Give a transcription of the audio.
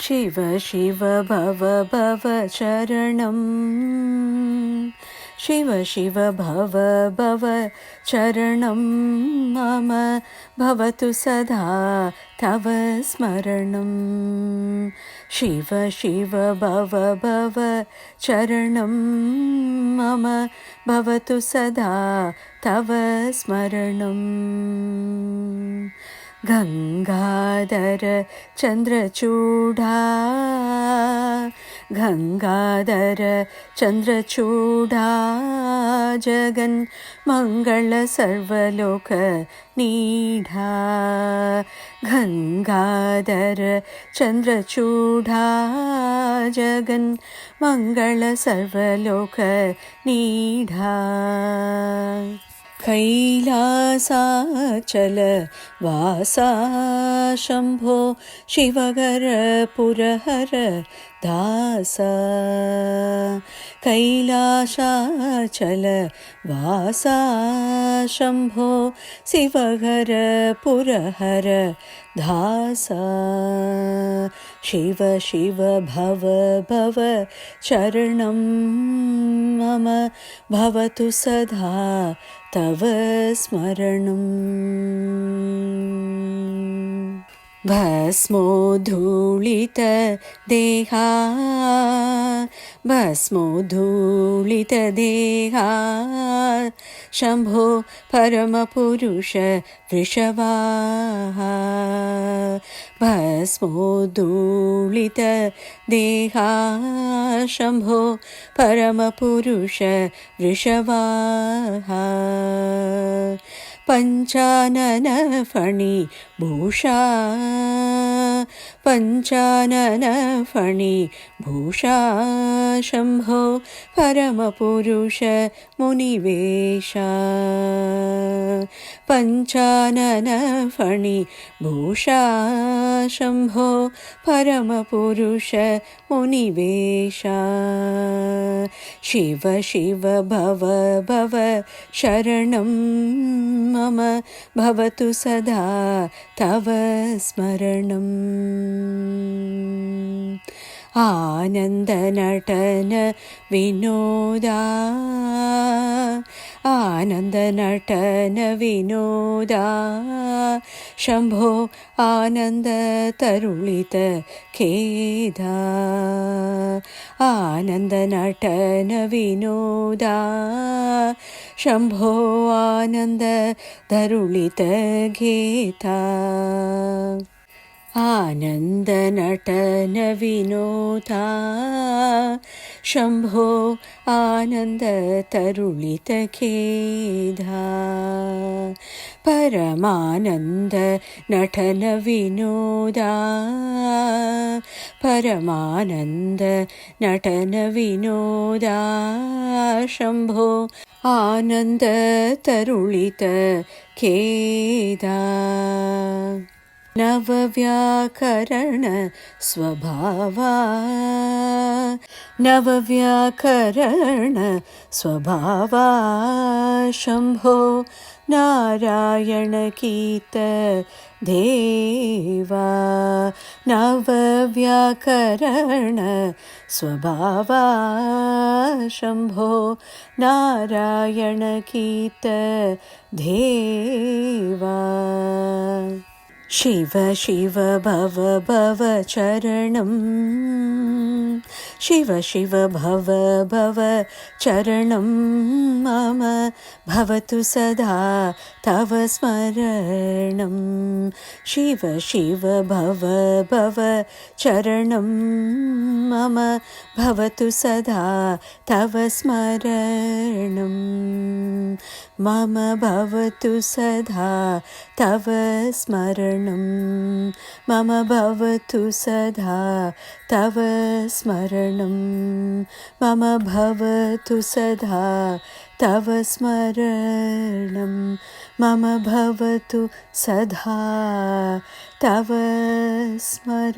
शिव शिव भव भव चरणं शिव शिव भव भव चरणं मम भवतु सदा तव स्मरणं शिव शिव भव भव चरणं मम भवतु सदा तव स्मरणं गंगाधर चंद्रचूड़ा गंगाधर चंद्रचूड़ा जगन् मंगल सर्वलोक नीढ़ा गंगाधर चंद्रचूड़ा जगन् मंगल सर्वलोक नीढ़ा कैलासाचल वासा शंभो शिवगर पुरहर दासा कैलासाचल वासा शंभो शिवगर पुरहर दासा शिव शिव भव भव चरणं मम भवतु सदा तव स्मरणं भस्मोद्धूलित देहा भस्मोद्धूलित देहा शंभो परमपुरुष वृषभाः भस्मोद्धूलित देहा शंभो परमपुरुष वृषभाः पंचानन फणि भूषा पंचानन फणि भूषा शंभो परमपुरुष मुनिवेशा पंचानन फणि भूषा शंभो परमपुरुष मुनिवेशा शिव शिव भव भव शरणं मम भवतु सदा तव स्मरणम् आनंद नटन विनोदा आनंद नटन विनोदा शंभो आनंद तरुलित खेदा आनंद नटन विनोदा शंभो आनंद तरुलित घेता आनंद नटन विनोदा शंभो आनंद तरुलित खेदा परमानंद नटन विनोदा परमानंद नटन विनोदा शंभो आनंद तरुलित खेदा नवव्याकरण स्वभावा नवव्याकरण स्वभावा शंभो नारायण कीत देवा नवव्याकरण स्वभावा शंभो नारायण कीत देवा शिव शिव भव भव चरणं शिव शिव भव भव चरणं मम भवतु सदा तव स्मरणं शिव शिव भव भव चरणं मम भवतु सदा तव स्मरणं मम भवतु सदा तव स्मरणं मम भवतु सदा तव स्मरणं मम भवतु सदा तव स्मरणं मम भवतु सदा तव स्मरणम्।